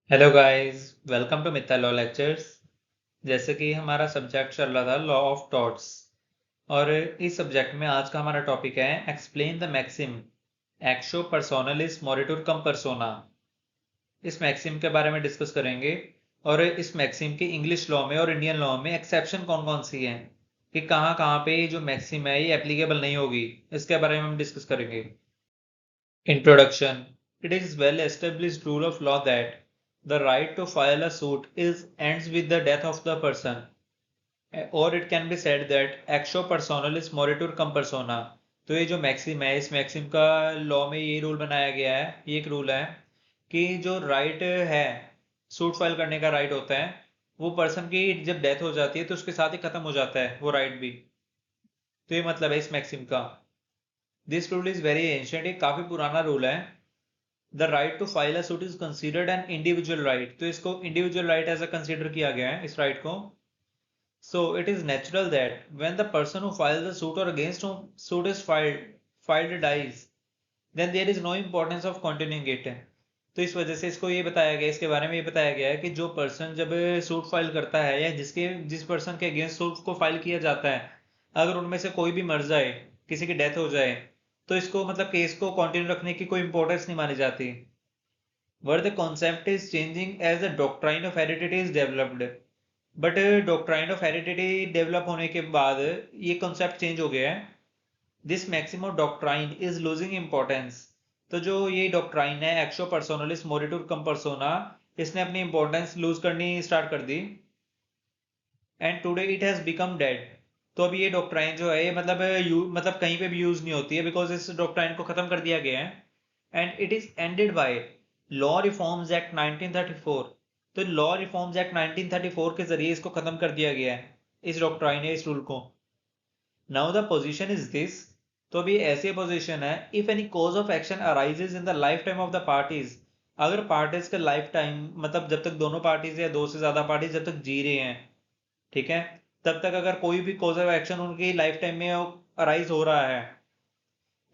Hello guys, welcome to Mitta law lectures. जैसे कि हमारा सब्जेक्ट चल रहा था लॉ ऑफ टॉर्ट्स, और इस सब्जेक्ट में आज का हमारा टॉपिक है explain the maxim actio personalis moritur cum persona. इस मैक्सिम के बारे में डिस्कस करेंगे और इस मैक्सिम की इंग्लिश लॉ में और इंडियन लॉ में एक्सेप्शन कौन कौन सी हैं, कि कहाँ कहाँ पे जो मैक्सिम है ये एप्लीकेबल नहीं होगी, इसके बारे में हम डिस्कस करेंगे। Introduction. It is well established rule of law that the right to file a suit is ends with the death of the person, or it can be said that actio personalis moritur cum persona। तो ये जो maxim है, इस maxim का law में ये rule बनाया गया है, ये एक रूल है कि जो राइट है, सूट फाइल करने का राइट होता है, वो पर्सन की जब डेथ हो जाती है तो उसके साथ ही खत्म हो जाता है वो राइट भी। तो ये मतलब है इस मैक्सिम का। This rule is very ancient, ये काफी पुराना रूल है। The right to file a suit is considered an individual right, तो इसको इंडिविजुअल राइट ऐसा कंसिडर किया गया है इस राइट को। So it is natural that when the person who files the suit or against whom suit is filed dies, then there is no importance of continuing it. तो इस वजह से इसको ये बताया गया, इसके बारे में ये बताया गया है कि जो पर्सन जब सूट फाइल करता है या जिस पर्सन के अगेंस्ट सूट को फाइल किया जाता है, अगर उनमें से कोई भी मर जाए, किसी की डेथ हो जाए, तो इसको मतलब केस को कंटिन्यू रखने की कोई इंपॉर्टेंस नहीं मानी जाती। where the concept is changing as the doctrine of heredity is developed। But doctrine of heredity develop होने के बाद ये कॉन्सेप्ट चेंज हो गया है। This maxim of doctrine is losing importance. तो जो ये डॉक्ट्राइन है एक्शो पर्सोनलिस मोरिटुर कम पर्सोना, इसने अपनी इंपॉर्टेंस लूज करनी स्टार्ट कर दी, and today it has become dead. तो अभी ये डॉक्ट्राइन जो है ये मतलब कहीं पे भी यूज नहीं होती है, बिकॉज इस डॉक्ट्राइन को खत्म कर दिया गया है। And it is ended by law reforms act 1934। तो लॉ रिफॉर्म्स एक्ट 1934 के जरिए इसको खत्म कर दिया गया है, इस डॉक्ट्राइन है, इस रूल को। Now the position is this. तो अभी ऐसी पोजीशन है, if any cause of action arises in the life time of the parties. अगर पार्टीज का लाइफ टाइम मतलब जब तक दोनों पार्टीज या दो से ज्यादा पार्टीज जब तक जी रहे हैं, ठीक है, तब तक अगर कोई भी कॉज ऑफ एक्शन उनकी लाइफ टाइम में अराइज हो रहा है,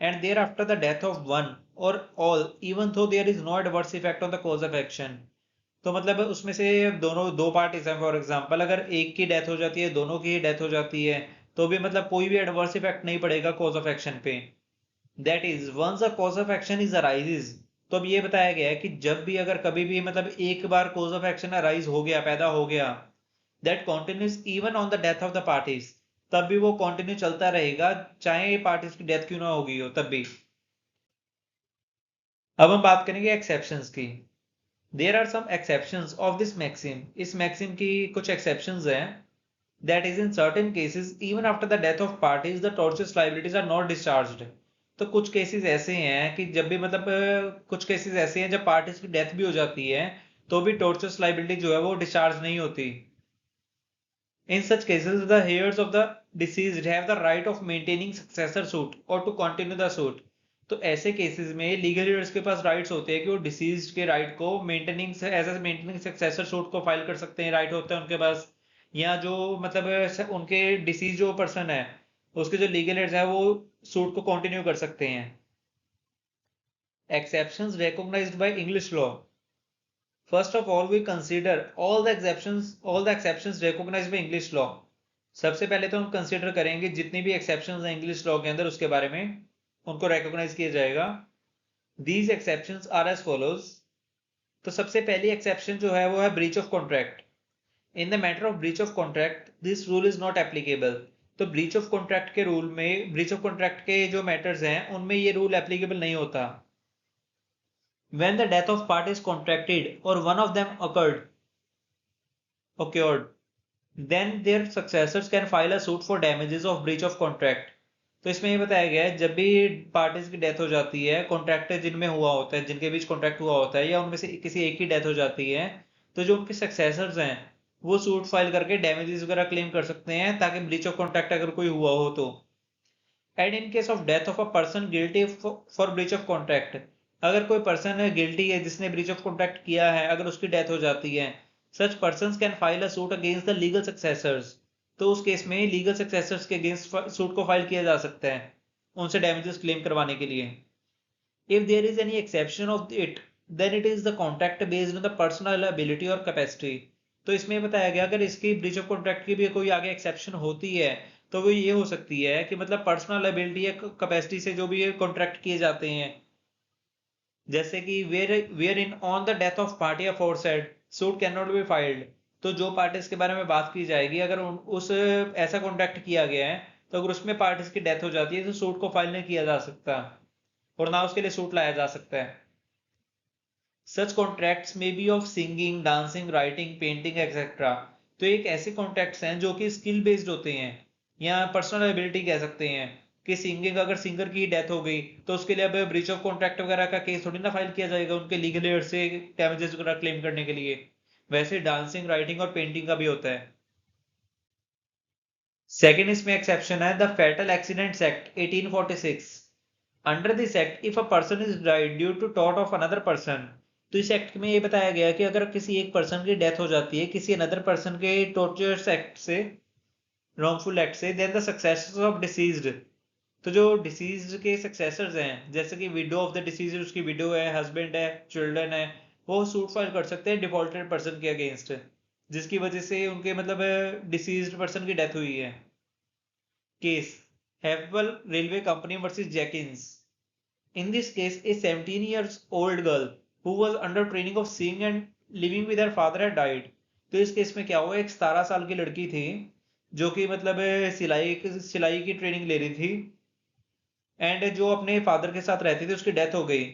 and thereafter the death of one or all even though there is no adverse effect on the cause of action. तो मतलब उसमें से दोनों दो पार्टीज हैं, फॉर एग्जांपल अगर एक की डेथ हो जाती है, दोनों की डेथ हो जाती है, तो भी मतलब कोई भी एडवर्स इफेक्ट नहीं पड़ेगा कॉज ऑफ एक्शन पे। That is once a cause of action is arises. तो अब ये बताया गया है कि जब भी अगर कभी भी मतलब एक बार कॉज ऑफ एक्शन अराइज हो गया, पैदा हो गया, that continuous even on the death of the parties, तब भी वो कंटिन्यू चलता रहेगा, चाहे पार्टीज की डेथ क्यों ना होगी हो तब भी। अब हम बात करेंगे एक्सेप्शंस की। There are some exceptions of this maxim, इस मैक्सिम की कुछ एक्सेप्शंस हैं। That is in certain cases even after the death of parties the tortious liabilities are not discharged. तो कुछ केसेस ऐसे हैं कि जब भी कुछ केसेस ऐसे हैं जब पार्टीज की डेथ भी हो जाती है, तो भी टॉर्चर्स लायबिलिटी जो है वो डिस्चार्ज नहीं होती। In such cases, the heirs of the deceased have the right of maintaining successor suit or to continue the suit। तो ऐसे केसेस में लीगल heirs के पास राइट्स होते हैं कि वो डिसीज्ड के राइट को मेंटेनिंग सक्सेसर सूट को फाइल कर सकते हैं, राइट होता है उनके पास। या जो उनके डिसीज जो पर्सन है, उसके जो लीगल हेयर्स है वो सूट को कंटिन्यू कर सकते हैं। Exceptions recognised by English law. First of all, we consider all the exceptions recognized by English law। सबसे पहले तो हम कंसिडर करेंगे जितनी भी एक्सेप्शंस हैं इंग्लिश लॉ के अंदर, उसके बारे में उनको रिकॉग्नाइज किया जाएगा। These exceptions are as follows। तो सबसे पहली एक्सेप्शन जो है वो है breach of contract. In the matter of breach of contract this rule is not applicable. तो ब्रीच ऑफ कॉन्ट्रैक्ट के रूल में, ब्रीच ऑफ कॉन्ट्रैक्ट के जो मैटर्स हैं उनमें ये रूल एप्लीकेबल नहीं होता। When the death of parties contracted or one of them occurred, then their successors can file a suit for damages of breach of contract। तो इसमें ये बताया गया है जब भी पार्टीज की डेथ हो जाती है, कॉन्ट्रैक्ट जिनमें हुआ होता है, जिनके बीच कॉन्ट्रैक्ट हुआ होता है, या उनमें से किसी एक की डेथ हो जाती है, तो जो उनके सक्सेसर्स हैं वो सूट फाइल करके डैमेजेस वगैरह क्लेम कर सकते हैं, ताकि ब्रीच ऑफ कॉन्ट्रैक्ट अगर कोई हुआ हो तो। And in case of death of a person guilty for breach of contract, अगर कोई पर्सन गिल्टी है जिसने ब्रीच ऑफ कॉन्ट्रैक्ट किया है, अगर उसकी डेथ हो जाती है, such person can file a suit against the legal successors. तो उस केस में लीगल सक्सेसर्स के अगेंस्ट सूट को फाइल किया जा सकता है उनसे डैमेजेस क्लेम करवाने के लिए। If there is any exception of it, then it is the contract based on the personal ability और कैपेसिटी। तो इसमें बताया गया अगर इसकी ब्रीच ऑफ कॉन्ट्रैक्ट की भी कोई आगे एक्सेप्शन होती है तो वो ये हो सकती है कि मतलब पर्सनल एबिलिटी या कैपेसिटी से जो भी ये कॉन्ट्रैक्ट किए जाते हैं, जैसे कि wherein on the death of party aforesaid suit can not be filed. तो जो पार्टीज के बारे में बात की जाएगी, अगर उस ऐसा कॉन्ट्रैक्ट किया गया है तो अगर उसमें पार्टीज की डेथ हो जाती है तो सूट को फाइल नहीं किया जा सकता और ना उसके लिए सूट लाया जा सकता है। सच कॉन्ट्रैक्ट्स में be of singing, dancing, writing, painting etcetera. तो एक ऐसे कॉन्ट्रैक्ट्स हैं जो कि स्किल बेस्ड होते हैं या पर्सनल एबिलिटी कह सकते हैं कि सिंगिंग, अगर सिंगर की डेथ हो गई तो उसके लिए अब ब्रीच ऑफ कॉन्ट्रैक्ट वगैरह का केस थोड़ी ना फाइल किया जाएगा उनके लीगल एड से डैमेजेस वगैरह क्लेम करने के लिए। वैसे डांसिंग, राइटिंग और पेंटिंग का भी होता है। सेकेंड इसमें एक्सेप्शन है the fatal accidents act 1846। Under this act if a person is died due to टॉट ऑफ अनदर पर्सन। तो इस एक्ट में ये बताया गया कि अगर किसी एक पर्सन की डेथ हो जाती है किसी अनदर पर्सन के टॉर्चर्स एक्ट से, रॉन्गफुल एक्ट से, then the successors of deceased. तो जो डिसीज्ड के सक्सेसर्स हैं, जैसे कि विडो ऑफ द डिसीज्ड, उसकी विडो है, हस्बैंड है, चिल्ड्रन है, वो सूट फाइल कर सकते हैं डिफॉल्टेड पर्सन के अगेंस्ट जिसकी वजह से उनके मतलब डिसीज्ड पर्सन की डेथ हुई है। Case Havel railway company versus Jenkins. In this case, a 17 years old girl who was under training of seeing and living with her father had died। तो इस केस में क्या हुआ, एक 17 साल की लड़की थी जो कि मतलब सिलाई की ट्रेनिंग ले रही थी एंड जो अपने फादर के साथ रहती थी उसकी डेथ हो गई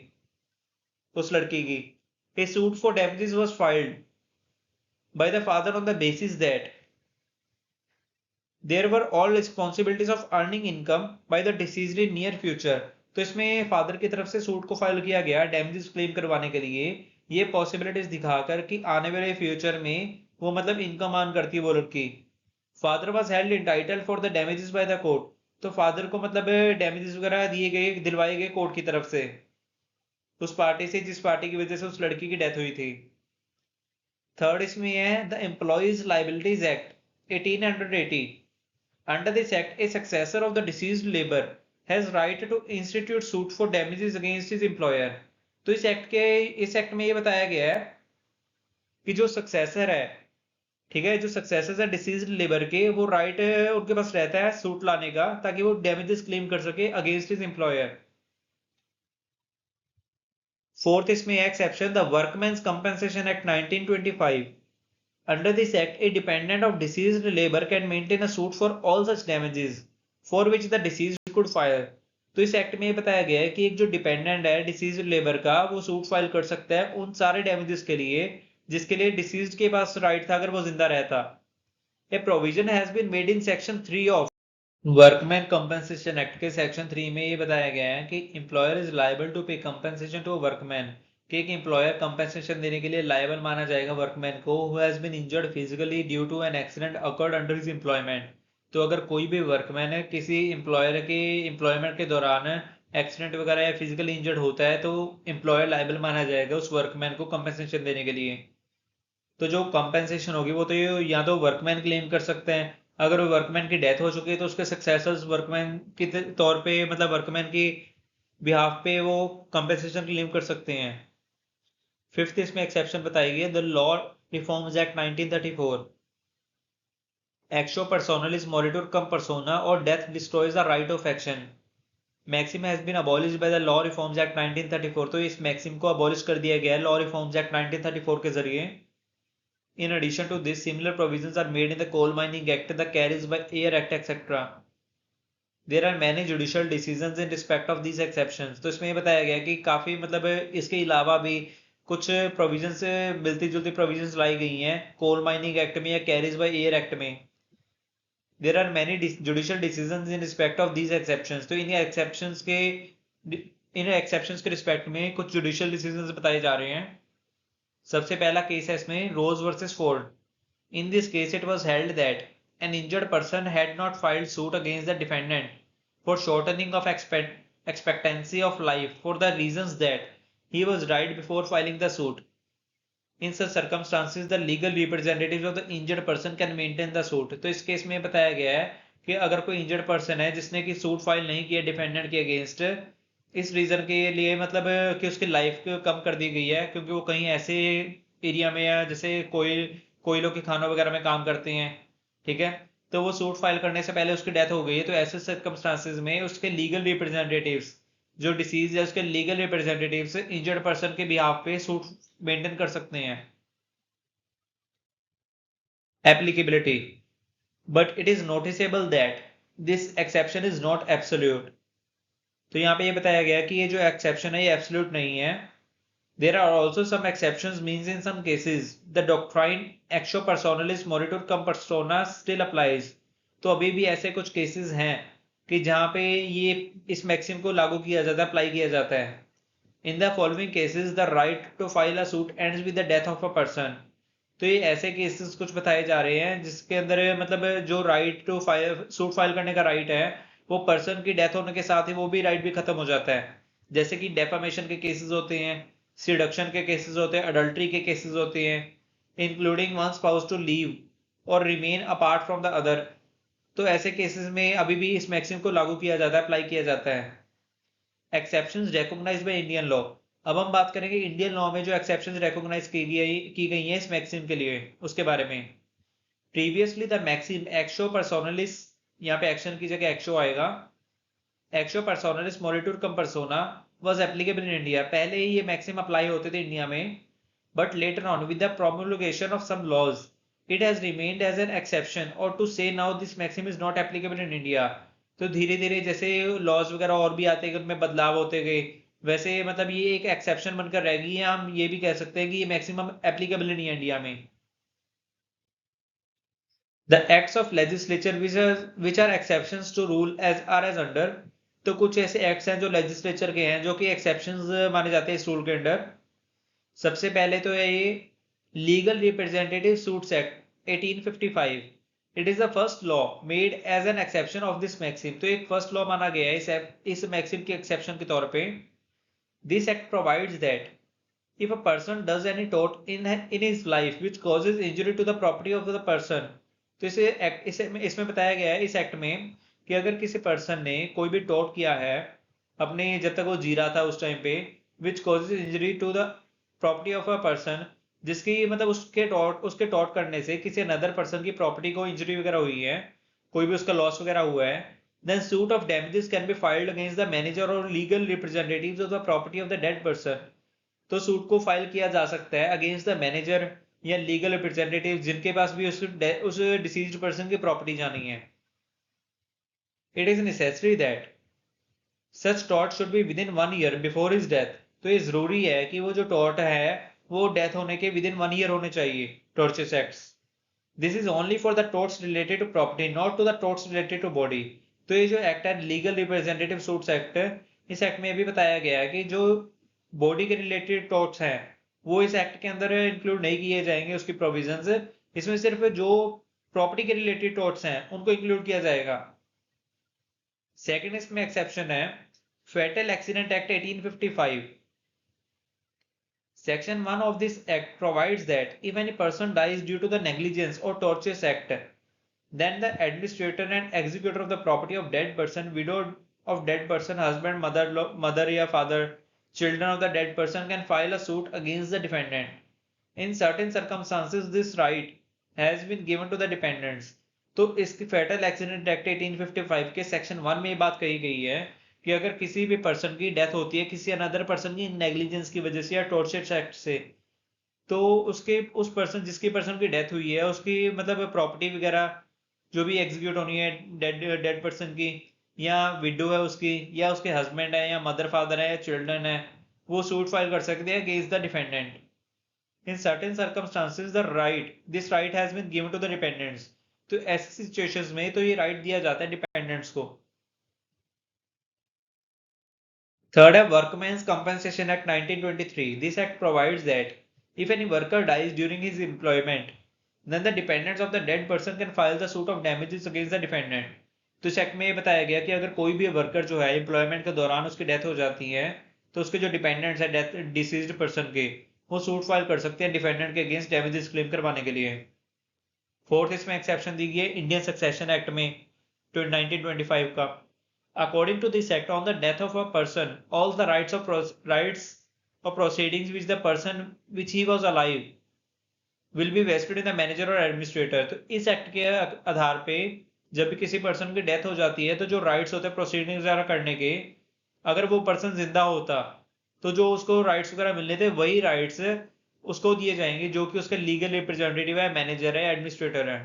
उस लड़की की। A suit for damages was filed by the father on the basis that there were all responsibilities of earning income by the deceased in near future। तो इसमें फादर की तरफ से सूट को फाइल किया गया डैमेजेस क्लेम करवाने के लिए, ये पॉसिबिलिटीज दिखाकर कि आने वाले फ्यूचर में वो मतलब इनकम अर्न करती है वो लड़की। Father was held entitled for the damages by the court. तो फादर को मतलब डैमेजेस वगैरह दिए गए, दिलवाए गए कोर्ट की तरफ से उस पार्टी से जिस पार्टी की वजह से उस लड़की की डेथ हुई थी। थर्ड इसमें है the employees liabilities act 1880। Under this act, a successor of the deceased labor has right to institute suit for damages against his employer। तो इस एक्ट में ये बताया गया है कि जो सक्सेसर है, ठीक है, जो सक्सेसर है डिसीज्ड लेबर के, वो राइट उनके पास रहता है सूट लाने का ताकि वो डैमेजेस क्लेम कर सके अगेंस्ट हिज एम्प्लॉयर। फोर्थ इसमें exception the workmen's compensation act 1925। Under this act, a dependent of deceased labor can maintain a suit for all such damages for which the deceased could file। तो इस act में ये बताया गया है कि एक जो डिपेंडेंट है डिसीज्ड लेबर का, वो सूट फाइल कर सकता है उन सारे डैमेजेस के लिए जिसके लिए डिसीज्ड के पास राइट था अगर वो जिंदा रहता। A provision has been made in section 3 of workman compensation act के सेक्शन 3 में ये बताया गया है कि employer is liable to pay compensation to workman, कि एक एम्प्लॉयर कंपनसेशन देने के लिए लायबल माना जाएगा वर्कमैन को who has been injured physically due to an accident occurred under his employment. तो अगर कोई भी वर्कमैन है किसी एम्प्लॉयर के एम्प्लॉयमेंट के दौरान एक्सीडेंट वगैरह या फिजिकली इंजर्ड होता है तो एम्प्लॉयर लायबल माना जाएगा उस वर्कमैन को कंपनसेशन देने के लिए। तो जो कंपेंसेशन होगी वो तो ये या तो वर्कमैन क्लेम कर सकते हैं, अगर वो वर्कमैन की डेथ हो चुकी है तो उसके सक्सेसर्स वर्कमैन के तौर पे मतलब वर्कमैन की बिहाफ पे वो कंपेंसेशन क्लेम कर सकते हैं। फिफ्थ इसमें एक्सेप्शन बताई गई है the law reforms act 1934। Actio personalis moritur cum persona और death destroys the right of action. Maxim has been abolished by the law reforms act 1934। तो इस मैक्सिम को अबॉलिश कर दिया गया है लॉ रिफॉर्म्स एक्ट 1934 के जरिए। In addition to this, similar provisions are made in the Coal Mining Act, the Carriage by Air Act, etc. There are many judicial decisions in respect of these exceptions। तो इसमें ये बताया गया कि काफी मतलब इसके अलावा भी कुछ प्रोविजंस, मिलती जुलती प्रोविजंस लाई गई हैं कोल माइनिंग एक्ट में या कैरिज बाय एयर एक्ट में। There are many judicial decisions in respect of these exceptions. तो इन एक्सेप्शंस के रिस्पेक्ट में कुछ जुडिशियल डिसीजंस बताए जा रहे हैं। सबसे पहला केस है इसमें Rose versus Ford. In this case, it was held that an injured person had not filed suit against the defendant for shortening of expectancy of life for the reasons that he was died before filing the suit। In such circumstances, the legal representatives of the injured person can maintain the suit। तो इस case में बताया गया है कि अगर कोई injured person है जिसने कि सूट फाइल नहीं किया डिफेंडेंट के अगेंस्ट इस रीजन के लिए मतलब कि उसकी लाइफ कम कर दी गई है, क्योंकि वो कहीं ऐसे एरिया में है जैसे कोयलों के खानों वगैरह में काम करते हैं। ठीक है। तो वो सूट फाइल करने से पहले उसकी डेथ हो गई है, तो ऐसे सर्कमस्टांसिस में उसके लीगल रिप्रेजेंटेटिव्स, जो डिसीज है उसके लीगल रिप्रेजेंटेटिव्स इंजर्ड पर्सन के बिहाफ पे सूट मेंटेन कर सकते हैं। Applicability, but it is noticeable that this exception is not absolute. तो यहाँ पे ये बताया गया कि ये जो एक्सेप्शन है ये एब्सोल्यूट नहीं है। There are also some exceptions, means in some cases the doctrine actio personalis moritur cum persona still applies। तो अभी भी ऐसे कुछ केसेस हैं कि जहां पे ये इस मैक्सिम को लागू किया जाता है, अप्लाई किया जाता है। In the following cases the right to file a suit ends with the death of a person. तो ये ऐसे केसेस कुछ बताए जा रहे हैं जिसके अंदर मतलब जो right to file suit file करने का राइट है वो पर्सन की डेथ होने के साथ ही वो भी राइट भी खत्म हो जाता है। जैसे कि डेफामेशन के केसेस होते हैं, सिडक्शन के केसेस होते हैं, अडल्ट्री के केसेस होते हैं, including one spouse to leave or remain apart from the other. तो ऐसे केसेस में अभी भी इस मैक्सिम को लागू किया जाता है, अप्लाई किया जाता है। Exceptions recognised by Indian law. अब हम बात करेंगे इंडियन लॉ में जो एक्सेप्शंस रिकॉग्नाइज की गई हैं इस मैक्सिम के लिए, उसके बारे में। Previously the maxim actio personalis, यहाँ पे एक्शन की जगह एक्शो आएगा, actio personalis moritur cum persona was applicable in India. पहले ही ये मैक्सिम अप्लाई होते थे इंडिया में, but later on with the promulgation of some laws it has remained as an exception or to say now this maxim is not applicable in India. तो धीरे धीरे जैसे लॉज वगैरह और भी आते गए, उनमें बदलाव होते गए, वैसे मतलब ये एक एक्सेप्शन बनकर रहेगी। हम ये भी कह सकते हैं कि ये मैक्सिमम एप्लीकेबल नहीं है इंडिया में। The acts of legislature which are exceptions to rule as are as under. तो कुछ ऐसे एक्ट्स हैं जो लेजिस्लेचर के हैं जो कि एक्सेप्शंस माने जाते हैं इस रूल के अंडर। सबसे पहले तो है ये legal representative suits act 1855। It is the first law made as an exception of this maxim. तो एक फर्स्ट लॉ माना गया है इस मैक्सिम के एक्सेप्शन के तौर पे। This act provides that if a person does any tort in his life which causes injury to the property of the person। तो इसमें बताया गया है इस एक्ट में कि अगर किसी पर्सन ने कोई भी टॉर्ट किया है अपने जब तक वो जी रहा था उस टाइम पे, which causes injury to the property of a person, जिसकी मतलब उसके टॉर्ट करने से किसी अनदर पर्सन की प्रॉपर्टी को इंजरी वगैरह हुई है, कोई भी उसका लॉस वगैरह हुआ है, then suit of damages can be filed against the manager or legal representatives of the property of the dead person। तो सूट को फाइल किया जा सकता है अगेंस्ट द मैनेजर या लीगल रिप्रेजेंटेटिव जिनके पास भी उस डिसीज्ड पर्सन की प्रॉपर्टी जानी है। It is necessary that such tort should be with in 1 year before his death. तो ये जरूरी है कि वो जो टॉर्ट है वो डेथ होने के विद इन 1 ईयर होने चाहिए, tortious acts. This is only for the torts related to property, not to the torts related to body. तो ये जो एक्ट है लीगल रिप्रेजेंटेटिव सूट्स एक्ट, इस एक्ट में भी बताया गया है कि जो बॉडी के रिलेटेड टॉर्ट्स हैं वो इस एक्ट के अंदर इंक्लूड नहीं किए जाएंगे उसकी प्रोविजंस। इसमें सिर्फ जो प्रॉपर्टी के रिलेटेड टॉर्ट्स हैं उनको इंक्लूड किया जाएगा। सेकंड इसमें एक्सेप्शन है फेटल accident act 1855। Section 1 of this act provides that if any person dies due to the negligence or tortious act, then the administrator and executor of the property of dead person, widow of dead person, husband, mother या father, children of the dead person can file a suit against the defendant. In certain circumstances, this right has been given to the dependents। तो इस फेटल accident act 1855 के section 1 में ये बात कही गई है कि अगर किसी भी पर्सन की डेथ होती है किसी अनदर पर्सन की नेग्लिजेंस की वजह से या टॉर्चर एक्ट से, तो उसके उस पर्सन जिसकी पर्सन की डेथ हुई है उसकी मतलब प्रॉपर्टी वगैरह जो भी एग्जीक्यूट होनी है डेड डेड पर्सन की, या विडो है उसकी, या उसके हस्बैंड है या मदर फादर है या चिल्ड्रन है, वो सूट फाइल कर सकते हैं against the defendant. In certain circumstances the right this right has been given to the dependents. तो ऐसी सिचुएशंस में तो ये राइट दिया जाता है डिपेंडेंट्स को। थर्ड है workmen's compensation act 1923। This act provides that if any worker dies during his employment, then the dependents of the dead person can file the suit of damages against the defendant। तो इस act में ये बताया गया कि अगर कोई भी वर्कर जो है एम्प्लॉयमेंट के दौरान उसकी डेथ हो जाती है तो उसके जो डिपेंडेंट्स है डेथ डिसीज्ड पर्सन के, वो सूट फाइल कर सकते हैं डिफेंडेंट के अगेंस्ट डैमेजेस क्लेम करवाने के लिए। फोर्थ इसमें एक्सेप्शन दी गई है इंडियन सक्सेशन एक्ट में 1925 का। According to this act, on the death of a person, all the rights of proceedings which the person which he was alive will be vested in the manager और administrator. तो इस act के आधार पे जब भी किसी पर्सन की डेथ हो जाती है तो जो राइट्स होते हैं प्रोसीडिंग्स वगैरह करने के, अगर वो पर्सन जिंदा होता तो जो उसको राइट्स वगैरह मिलने थे वही राइट्स उसको दिए जाएंगे जो कि उसके लीगल रिप्रेजेंटेटिव है, मैनेजर है, एडमिनिस्ट्रेटर है।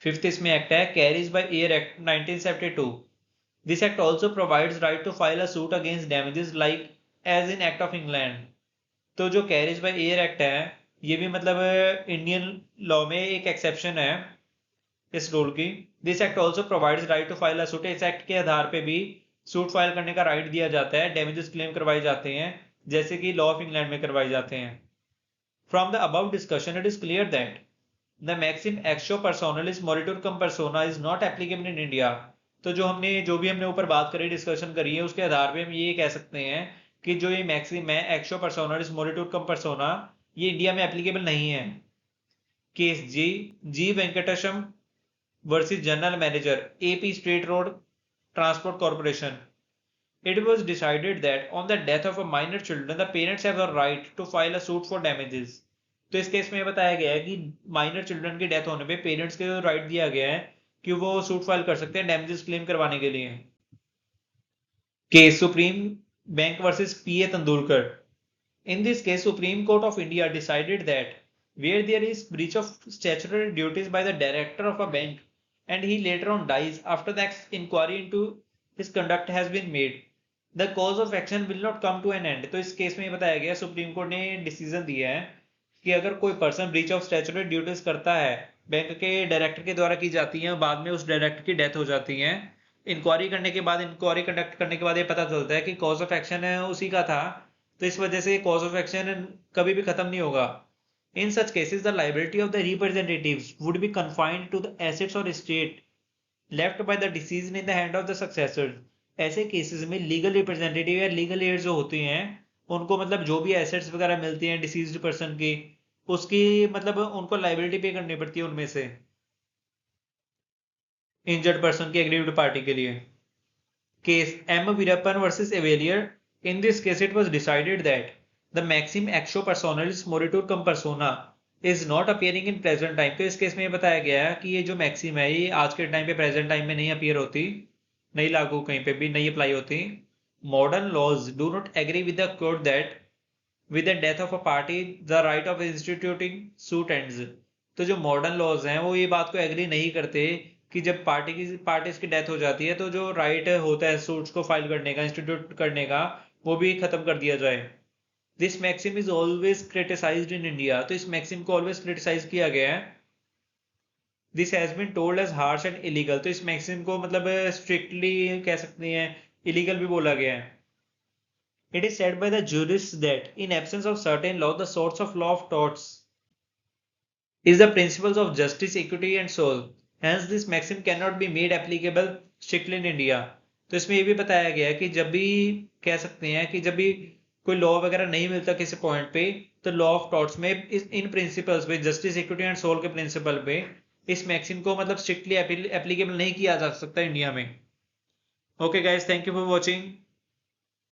फिफ्थ इसमें एक्ट है carriage by air act 1972। This act also provides right to file a suit against damages like as in act of England. तो जो कैरीज बाय एयर एक्ट है ये भी मतलब इंडियन लॉ में एक एक्सेप्शन है इस रूल की। This act also provides right to file a suit. इस एक्ट के आधार पे भी सूट फाइल करने का राइट दिया जाता है, डैमेजेस क्लेम करवाए जाते हैं जैसे कि लॉ ऑफ इंग्लैंड में करवाए जाते हैं। From the above discussion it is clear that the maxim actio personalis moritur cum persona is not applicable in India. तो जो भी हमने ऊपर बात करी, डिस्कशन करी है, उसके आधार पे हम ये कह सकते हैं कि जो ये मैक्सिम है actio personalis moritur cum persona ये इंडिया में एप्लीकेबल नहीं है। Case G Venkatesham versus general manager AP state road transport corporation. It was decided that on the death of a minor children, the parents have the right to file a suit for damages. तो इस case में बताया गया है कि minor children की death होने पे पेरेंट्स के राइट दिया गया है कि वो सूट फाइल कर सकते हैं डैमेजेस क्लेम करवाने के लिए। Case Supreme Bank versus P A Tandurkar. In this case, Supreme Court of India decided that where there is breach of statutory duties by the director of a bank and he later on dies after the inquiry into his conduct has been made, the cause of action will not come to an end। तो इस case में ये बताया गया, supreme court ने decision दिया है कि अगर कोई person breach of statutory duties करता है, बैंक के डायरेक्टर के द्वारा की जाती है, बाद में उस डायरेक्टर की डेथ हो जाती है, इंक्वायरी करने के बाद, इंक्वायरी कंडक्ट करने के बाद ये पता चलता है कि कॉज ऑफ एक्शन उसी का था, तो इस वजह से कॉज ऑफ एक्शन कभी भी खत्म नहीं होगा। In such cases the liability of the representatives would be confined to the assets or estate left by the decision in the hand of the successors. ऐसे केसेस में लीगल रिप्रेजेंटेटिव या legal aid जो होती हैं उनको मतलब जो भी एसेट्स वगैरह मिलती हैं डिसीज्ड पर्सन की, उसकी मतलब उनको लायबिलिटी पे करनी पड़ती है उनमें से इंजर्ड पर्सन की एग्रीव्ड पार्टी के लिए। केस एम वीरप्पन वर्सेस एवेलियर। In this case, it was decided that the maxim actio personalis moritur cum persona is not appearing in present time। तो इस केस में ये बताया गया है कि ये जो मैक्सिम है ये आज के टाइम पे प्रेजेंट टाइम में नहीं अपीयर होती, नहीं लागू कहीं पे भी नहीं अप्लाई होती। Modern laws do not agree with the court that with the death of a party the right of instituting suit ends. तो जो मॉडर्न लॉज हैं वो ये बात को एग्री नहीं करते कि जब पार्टीज की डेथ हो जाती है तो जो राइट होता है सूट्स को फाइल करने का, इंस्टीट्यूट करने का, वो भी खत्म कर दिया जाए। This maxim is always criticised in India. तो इस मैक्सिम को ऑलवेज क्रिटिसाइज किया गया है। This has been told as harsh and illegal. तो इस मैक्सिम को मतलब स्ट्रिक्टली कह सकते हैं इलीगल भी बोला गया है। It is said by the jurists that in absence of certain law the source of law of torts is the principles of justice, equity and soul. Hence this maxim cannot be made applicable strictly in India। तो इसमें ये भी बताया गया है कि जब भी कह सकते हैं कि जब भी कोई लॉ वगैरह नहीं मिलता किसी पॉइंट पे, तो लॉ ऑफ टॉर्ट्स में इन प्रिंसिपल्स पे, जस्टिस, इक्विटी एंड सोल के प्रिंसिपल पे इस मैक्सिम को मतलब स्ट्रिक्टली एप्लीकेबल नहीं किया जा सकता इंडिया में। Okay guys, thank you for watching.